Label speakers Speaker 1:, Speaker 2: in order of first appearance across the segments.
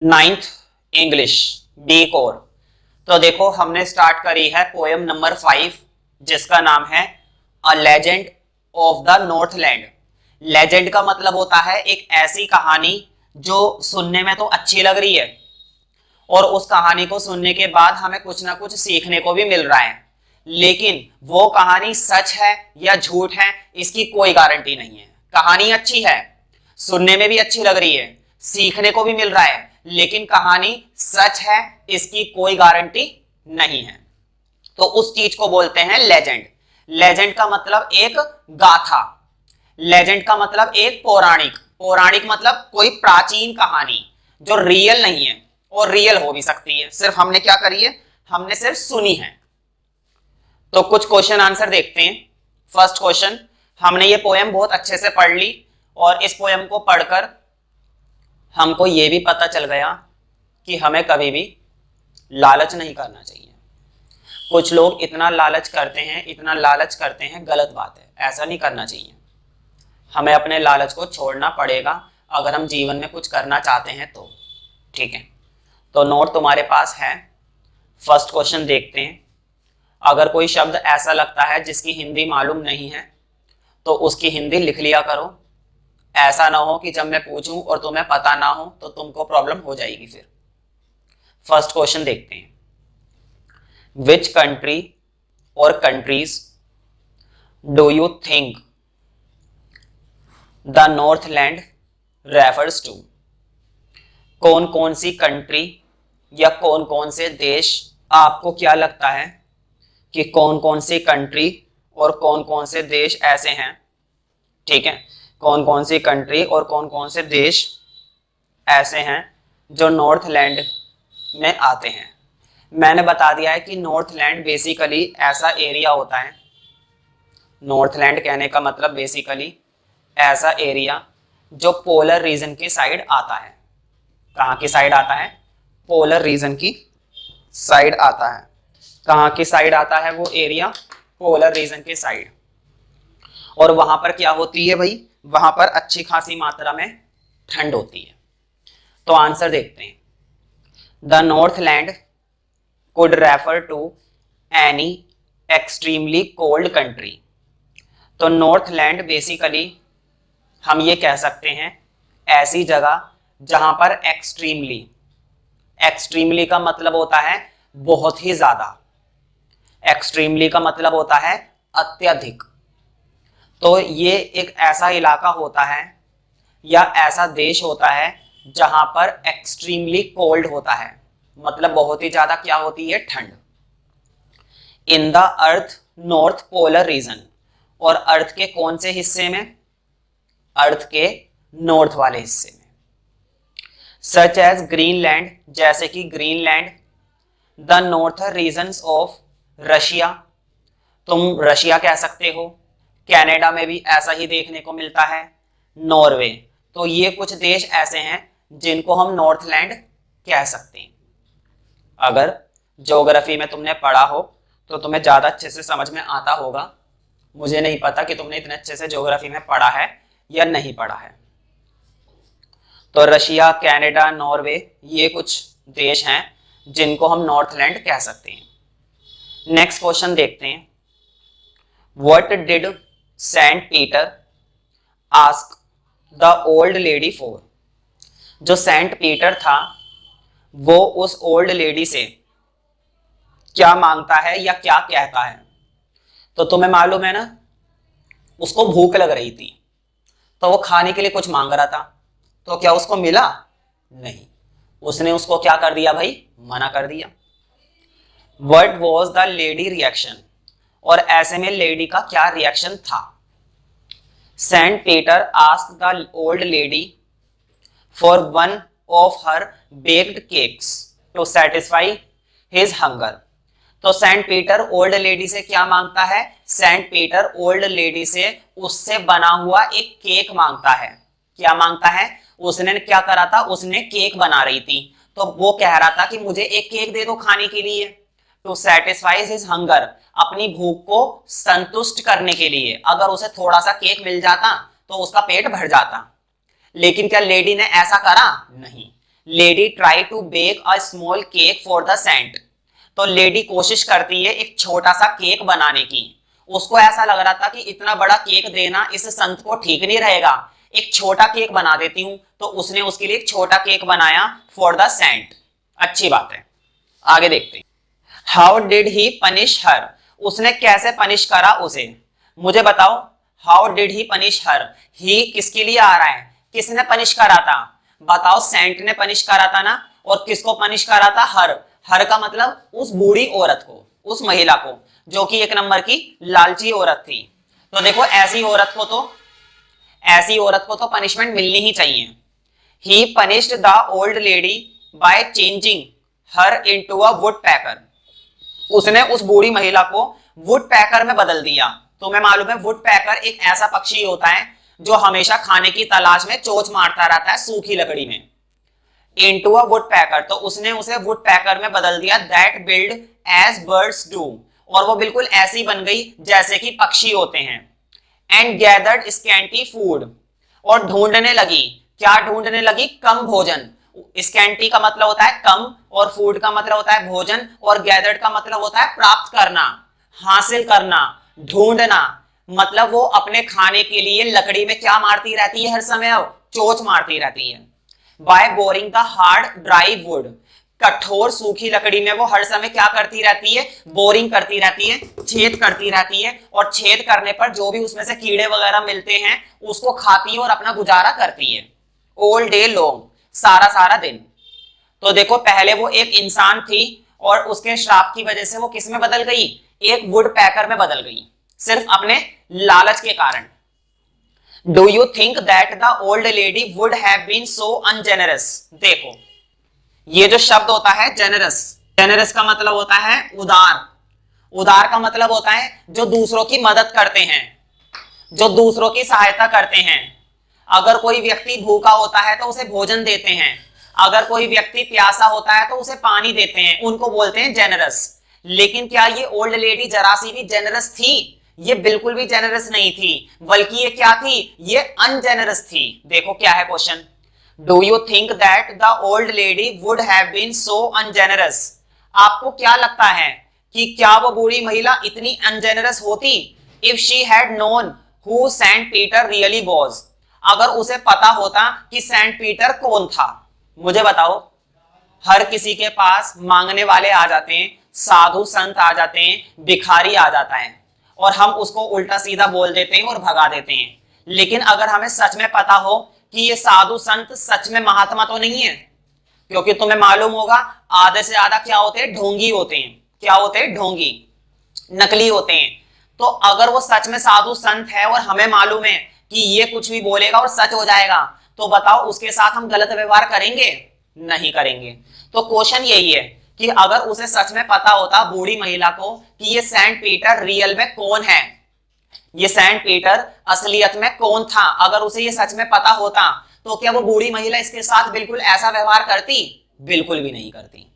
Speaker 1: Ninth English B core. तो देखो हमने स्टार्ट करी है पोएम नंबर 5 जिसका नाम है a legend of the Northland. Legend का मतलब होता है एक ऐसी कहानी जो सुनने में तो अच्छी लग रही है और उस कहानी को सुनने के बाद हमें कुछ ना कुछ सीखने को भी मिल रहा है, लेकिन वो कहानी सच है या झूठ है इसकी कोई गारंटी नहीं है। कहानी अच्छी है, सुनने में भी अच्छी लग रही है, सीखने को भी मिल रहा है, लेकिन कहानी सच है इसकी कोई गारंटी नहीं है। तो उस चीज को बोलते हैं लेजेंड। लेजेंड का मतलब एक गाथा, लेजेंड का मतलब एक पौराणिक, पौराणिक मतलब कोई प्राचीन कहानी जो रियल नहीं है और रियल हो भी सकती है, सिर्फ हमने क्या करी है, हमने सिर्फ सुनी है। तो कुछ क्वेश्चन आंसर देखते हैं। फर्स्ट क्वेश्चन, हमने ये पोएम बहुत अच्छे से पढ़ ली और इस पोएम को पढ़कर हमको ये भी पता चल गया कि हमें कभी भी लालच नहीं करना चाहिए। कुछ लोग इतना लालच करते हैं, इतना लालच करते हैं, गलत बात है, ऐसा नहीं करना चाहिए। हमें अपने लालच को छोड़ना पड़ेगा अगर हम जीवन में कुछ करना चाहते हैं तो। ठीक है, तो नोट तुम्हारे पास है। फर्स्ट क्वेश्चन देखते हैं। अगर कोई शब्द ऐसा लगता है जिसकी हिंदी मालूम नहीं है तो उसकी हिंदी लिख लिया करो। ऐसा ना हो कि जब मैं पूछूं और तुम्हें पता ना हो तो तुमको प्रॉब्लम हो जाएगी फिर। फर्स्ट क्वेश्चन देखते हैं। Which country or countries do you think the Northland refers to? कौन कौन सी कंट्री या कौन कौन से देश आपको क्या लगता है कि कौन कौन सी कंट्री और कौन कौन से देश ऐसे हैं? ठीक है, कौन कौन सी कंट्री और कौन कौन से देश ऐसे हैं जो नॉर्थलैंड में आते हैं। मैंने बता दिया है कि नॉर्थलैंड बेसिकली ऐसा एरिया होता है, नॉर्थलैंड कहने का मतलब बेसिकली ऐसा एरिया जो पोलर रीजन की साइड आता है। कहाँ की साइड आता है? पोलर रीजन की साइड आता है। कहाँ की साइड आता है वो एरिया? पोलर रीजन की साइड। और वहां पर क्या होती है भाई? वहां पर अच्छी खासी मात्रा में ठंड होती है। तो आंसर देखते हैं। The Northland could refer to any extremely cold country। तो नॉर्थलैंड बेसिकली हम ये कह सकते हैं ऐसी जगह जहां पर एक्सट्रीमली, एक्सट्रीमली का मतलब होता है बहुत ही ज्यादा, एक्सट्रीमली का मतलब होता है अत्यधिक। तो ये एक ऐसा इलाका होता है या ऐसा देश होता है जहां पर एक्सट्रीमली कोल्ड होता है, मतलब बहुत ही ज्यादा क्या होती है? ठंड। In the earth north polar region. और अर्थ के कौन से हिस्से में? अर्थ के नॉर्थ वाले हिस्से में। सच एज ग्रीनलैंड, जैसे कि Greenland. The northern regions of Russia, तुम रशिया कह सकते हो। कनाडा में भी ऐसा ही देखने को मिलता है। नॉर्वे। तो ये कुछ देश ऐसे हैं जिनको हम नॉर्थलैंड कह सकते हैं। अगर ज्योग्राफी में तुमने पढ़ा हो तो तुम्हें ज्यादा अच्छे से समझ में आता होगा। मुझे नहीं पता कि तुमने इतने अच्छे से ज्योग्राफी में पढ़ा है या नहीं पढ़ा है। तो रशिया, कनाडा, नॉर्वे ये कुछ देश हैं जिनको हम नॉर्थलैंड कह सकते हैं। नेक्स्ट क्वेश्चन देखते हैं। What did Saint Peter ask the old lady for? जो सेंट पीटर था वो उस ओल्ड लेडी से क्या मांगता है या क्या कहता है? तो तुम्हें मालूम है ना, उसको भूख लग रही थी तो वो खाने के लिए कुछ मांग रहा था। तो क्या उसको मिला? नहीं। उसने उसको क्या कर दिया भाई? मना कर दिया। What was the lady reaction? और ऐसे में लेडी का क्या रिएक्शन था? Saint Peter asked the old lady for one of her baked cakes to satisfy his hunger. तो सेंट पीटर ओल्ड लेडी से क्या मांगता है? सेंट पीटर ओल्ड लेडी से उससे बना हुआ एक केक मांगता है। क्या मांगता है? उसने क्या करा था? उसने केक बना रही थी तो वो कह रहा था कि मुझे एक केक दे दो खाने के लिए। टू सेटिस्फाई हिज हंगर, अपनी भूख को संतुष्ट करने के लिए। अगर उसे थोड़ा सा केक मिल जाता तो उसका पेट भर जाता, लेकिन क्या लेडी ने ऐसा करा? नहीं। Lady try to bake a small cake for the saint. तो लेडी कोशिश करती है एक छोटा सा केक बनाने की। उसको ऐसा लग रहा था कि इतना बड़ा केक देना इस संत को ठीक नहीं रहेगा, एक छोटा केक बना देती हूं। तो उसने उसके लिए एक छोटा केक बनाया फॉर द सेंट। अच्छी बात है, आगे देखते हैं। हाउ डिड ही पनिश हर, उसने कैसे पनिश करा उसे, मुझे बताओ। हाउ डिड ही पनिश हर, ही किसके लिए आ रहा है, किसने पनिश करा था, बताओ। सेंट ने पनिश करा था ना, और किसको पनिश करा था, हर। हर का मतलब उस बूढ़ी औरत को, उस महिला को, जो कि एक नंबर की लालची औरत थी। तो देखो ऐसी औरत को तो पनिशमेंट मिलनी ही चाहिए। He punished the old lady by changing her into a woodpecker, उसने उस बूढ़ी महिला को वुड पैकर में बदल दिया। तुम्हें मालूम है वुड पैकर एक ऐसा पक्षी होता है जो हमेशा खाने की तलाश में चोंच मारता रहता है सूखी लकड़ी में। इनटू अ वुड पैकर, तो उसने उसे वुड पैकर में बदल दिया। That build as birds do, और वो बिल्कुल ऐसी बन गई जैसे कि पक्षी होते हैं। एंड गैदर्ड स्कैंटी फूड, और ढूंढने लगी, क्या ढूंढने लगी, कम भोजन। स्कैंटी का मतलब होता है कम, और फूड का मतलब होता है भोजन, और गैदर्ड का मतलब होता है प्राप्त करना, हासिल करना, ढूंढना। मतलब वो अपने खाने के लिए लकड़ी में क्या मारती रहती है हर समय, चोंच मारती रहती है। By boring the hard dry wood, कठोर सूखी लकड़ी में वो हर समय क्या करती रहती है, बोरिंग करती रहती है, छेद करती रहती है, और छेद करने पर जो भी उसमें से कीड़े वगैरह मिलते हैं उसको खाती है और अपना गुजारा करती है ऑल डे लॉन्ग, सारा सारा दिन। तो देखो पहले वो एक इंसान थी और उसके श्राप की वजह से वो किस में बदल गई, एक वुड पैकर में बदल गई, सिर्फ अपने लालच के कारण। Do you think that the old lady would have been so ungenerous, देखो ये जो शब्द होता है जेनरस, जेनरस का मतलब होता है उदार, उदार का मतलब होता है जो दूसरों की मदद करते हैं, जो दूसरों की सहायता करते हैं। अगर कोई व्यक्ति भूखा होता है तो उसे भोजन देते हैं, अगर कोई व्यक्ति प्यासा होता है तो उसे पानी देते हैं, उनको बोलते हैं जेनरस। लेकिन क्या ये ओल्ड लेडी जरा सी भी जेनरस थी, ये बिल्कुल भी जेनरस नहीं थी, बल्कि ये क्या थी, ये अनजेनरस थी। देखो क्या है question, do you think that the old lady would have been so ungenerous, आपको क्या लगता है कि क्या वो बूढ़ी महिला इतनी अनजेनरस होती, if she had known who Saint Peter really was, अगर उसे पता होता कि सेंट पीटर कौन था। मुझे बताओ, हर किसी के पास मांगने वाले आ जाते हैं, साधु संत आ जाते हैं, भिखारी आ जाता है, और हम उसको उल्टा सीधा बोल देते हैं और भगा देते हैं। लेकिन अगर हमें सच में पता हो कि ये साधु संत सच में महात्मा तो नहीं है, क्योंकि तुम्हें मालूम होगा आधे से ज्यादा क्या होते हैं, ढोंगी होते हैं। क्या होते हैं, ढोंगी, नकली होते हैं। तो अगर वो सच में साधु संत है और हमें मालूम है कि ये कुछ भी बोलेगा और सच हो जाएगा, तो बताओ उसके साथ हम गलत व्यवहार करेंगे, नहीं करेंगे। तो क्वेश्चन यही है कि अगर उसे सच में पता होता बूढ़ी महिला को कि ये सेंट पीटर रियल में कौन है, ये सेंट पीटर असलियत में कौन था, अगर उसे ये सच में पता होता, तो क्या वो बूढ़ी महिला इसके साथ बिल्कुल ऐसा व्यवहार करती, बिल्कुल भी नहीं करती।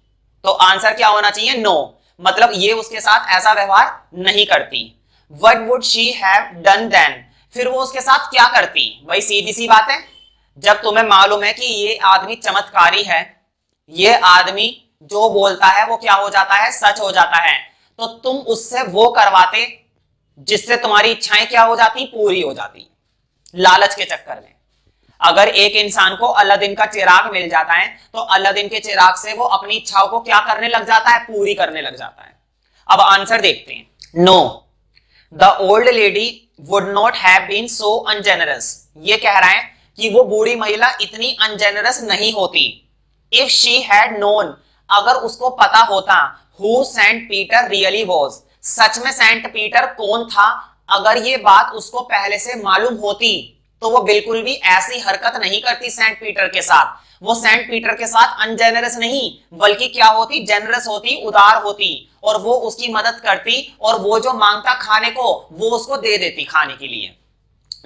Speaker 1: तो आंसर क्या होना चाहिए, नो, मतलब ये उसके साथ ऐसा व्यवहार नहीं करती। What would she have done then, फिर वो उसके साथ क्या करती, भाई सीधी सी बात है, जब तुम्हें मालूम है कि ये आदमी चमत्कारी है, ये आदमी जो बोलता है वो क्या हो जाता है, सच हो जाता है, तो तुम उससे वो करवाते जिससे तुम्हारी इच्छाएं क्या हो जाती, पूरी हो जाती, लालच के चक्कर में। अगर एक इंसान को अलादीन का चिराग मिल जाता है तो अलादीन के चिराग से वो अपनी इच्छाओं को क्या करने लग जाता है, पूरी करने लग जाता है। अब आंसर देखते हैं, no, the old lady would not have been so ungenerous, ये कह रहा है कि वो बूढ़ी महिला इतनी अनजेनरस नहीं होती। इफ शी हैड नोन, अगर उसको पता होता, who Saint Peter really was, सच में सेंट पीटर कौन था, अगर ये बात उसको पहले से मालूम होती, तो वो बिल्कुल भी ऐसी हरकत नहीं करती सेंट पीटर के साथ। वो सेंट पीटर के साथ अनजेनरस नहीं, बल्कि क्या होती, जेनरस होती, उदार होती, और वो उसकी मदद करती, और वो जो मांगता खाने को वो उसको दे देती खाने के लिए।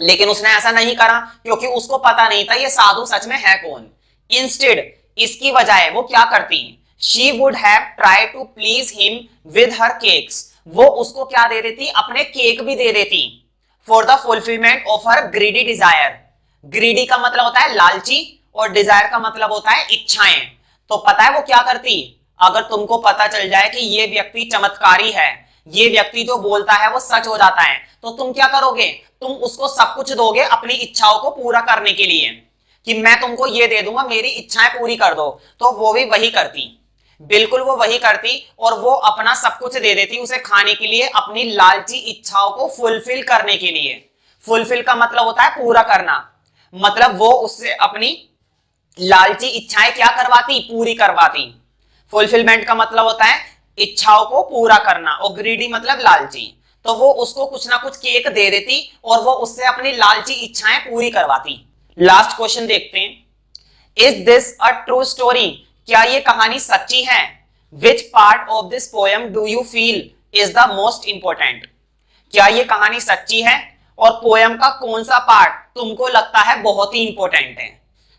Speaker 1: लेकिन उसने ऐसा नहीं करा क्योंकि उसको पता नहीं था ये साधु सच में है कौन। इंस्टेड, इसकी बजाय वो क्या करती, she would have try to please him with her cakes, वो उसको क्या दे देती, अपने केक भी दे देती, for the fulfilment of her greedy desire. Greedy का मतलब होता है लालची, और डिजायर का मतलब होता है इच्छाएं। तो पता है वो क्या करती, अगर तुमको पता चल जाए कि ये व्यक्ति चमत्कारी है, ये व्यक्ति जो बोलता है वो सच हो जाता है, तो तुम क्या करोगे, तुम उसको सब कुछ दोगे अपनी इच्छाओं को पूरा करने के लिए, कि मैं तुमको ये दे दूंगा, मेरी इच्छाएं पूरी कर दो। तो वो भी वही करती, बिल्कुल वो वही करती, और वो अपना सब कुछ दे देती उसे खाने के लिए, अपनी लालची इच्छाओं को फुलफिल करने के लिए। फुलफिल का मतलब होता है पूरा करना, मतलब वो उससे अपनी लालची इच्छाएं क्या करवाती, पूरी करवाती। फुलफिलमेंट का मतलब होता है इच्छाओं को पूरा करना, और ग्रीडी मतलब लालची। तो वो उसको कुछ ना कुछ केक दे देती और वो उससे अपनी लालची इच्छाएं पूरी करवाती। लास्ट क्वेश्चन देखते हैं, is this a true story, क्या ये कहानी सच्ची है? Which part of this poem do you feel is the most important, क्या ये कहानी सच्ची है और पोएम का कौन सा पार्ट तुमको लगता है बहुत ही इंपॉर्टेंट है?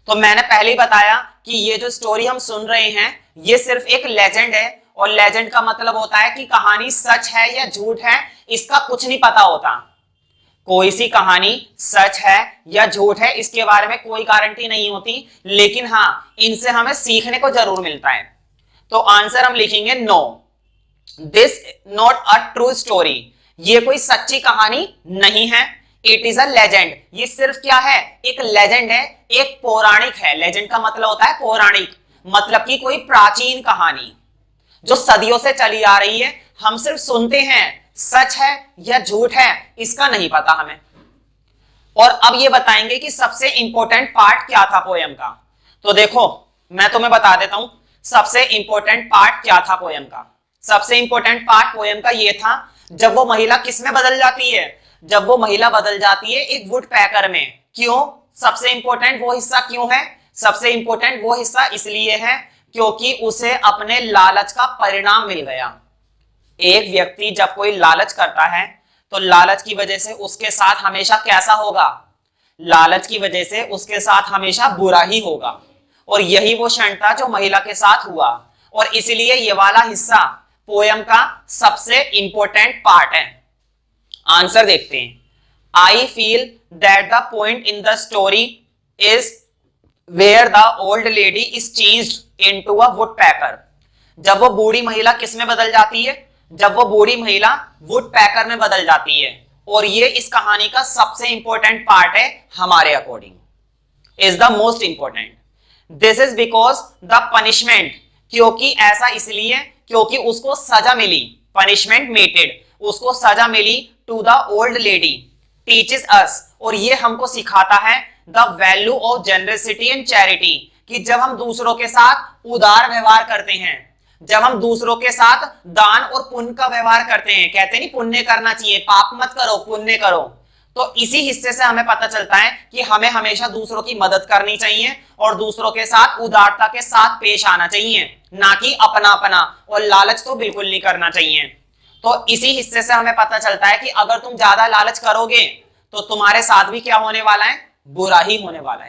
Speaker 1: तो मैंने पहले ही बताया कि ये जो स्टोरी हम सुन रहे हैं ये सिर्फ एक लेजेंड है, और लेजेंड का मतलब होता है कि कहानी सच है या झूठ है इसका कुछ नहीं पता होता। कोई सी कहानी सच है या झूठ है इसके बारे में कोई गारंटी नहीं होती, लेकिन हाँ इनसे हमें सीखने को जरूर मिलता है। तो आंसर हम लिखेंगे no, this not a true story, ये कोई सच्ची कहानी नहीं है। इट इज अ लेजेंड, ये सिर्फ क्या है, एक लेजेंड है, एक पौराणिक है। लेजेंड का मतलब होता है पौराणिक, मतलब कि कोई प्राचीन कहानी जो सदियों से चली आ रही है, हम सिर्फ सुनते हैं, सच है या झूठ है इसका नहीं पता हमें। और अब ये बताएंगे कि सबसे इंपॉर्टेंट पार्ट क्या था पोयम का। तो देखो मैं तुम्हें बता देता हूं सबसे इंपॉर्टेंट पार्ट क्या था पोयम का। सबसे इंपॉर्टेंट पार्ट पोयम का ये था, जब वो महिला किस में बदल जाती है, जब वो महिला बदल जाती है एक वुड पैकर में। क्यों सबसे इंपॉर्टेंट वो हिस्सा क्यों है? सबसे इंपॉर्टेंट वो हिस्सा इसलिए है क्योंकि उसे अपने लालच का परिणाम मिल गया। एक व्यक्ति जब कोई लालच करता है तो लालच की वजह से उसके साथ हमेशा कैसा होगा, लालच की वजह से उसके साथ हमेशा बुरा ही होगा। और यही वो क्षण था जो महिला के साथ हुआ, और इसलिए ये वाला हिस्सा पोयम का सबसे इंपॉर्टेंट पार्ट है। आंसर देखते हैं, I feel that the point in the story is where the old lady is changed into a woodpecker. जब वो बूढ़ी महिला किस में बदल जाती है, जब वो बूढ़ी महिला वुड पैकर में बदल जाती है। और ये इस कहानी का सबसे इंपॉर्टेंट पार्ट है हमारे according, is the most important. This is because the punishment, क्योंकि ऐसा इसलिए क्योंकि उसको सजा मिली, पनिशमेंट मेटेड, उसको सजा मिली to the old lady teaches us, और ये हमको सिखाता है the value of generosity and charity, कि जब हम दूसरों के साथ उदार व्यवहार करते हैं, जब हम दूसरों के साथ दान और पुण्य का व्यवहार करते हैं, कहते नहीं पुण्य करना चाहिए, पाप मत करो पुण्य करो, तो इसी हिस्से से हमें पता चलता है कि हमें हमेशा दूसरों की मदद करनी चाहिए और दूसरों के साथ उदारता के साथ पेश आना चाहिए, ना कि अपना अपना और लालच तो बिल्कुल नहीं करना चाहिए। तो इसी हिस्से से हमें पता चलता है कि अगर तुम ज्यादा लालच करोगे तो तुम्हारे साथ भी क्या होने वाला है, बुरा ही होने वाला है।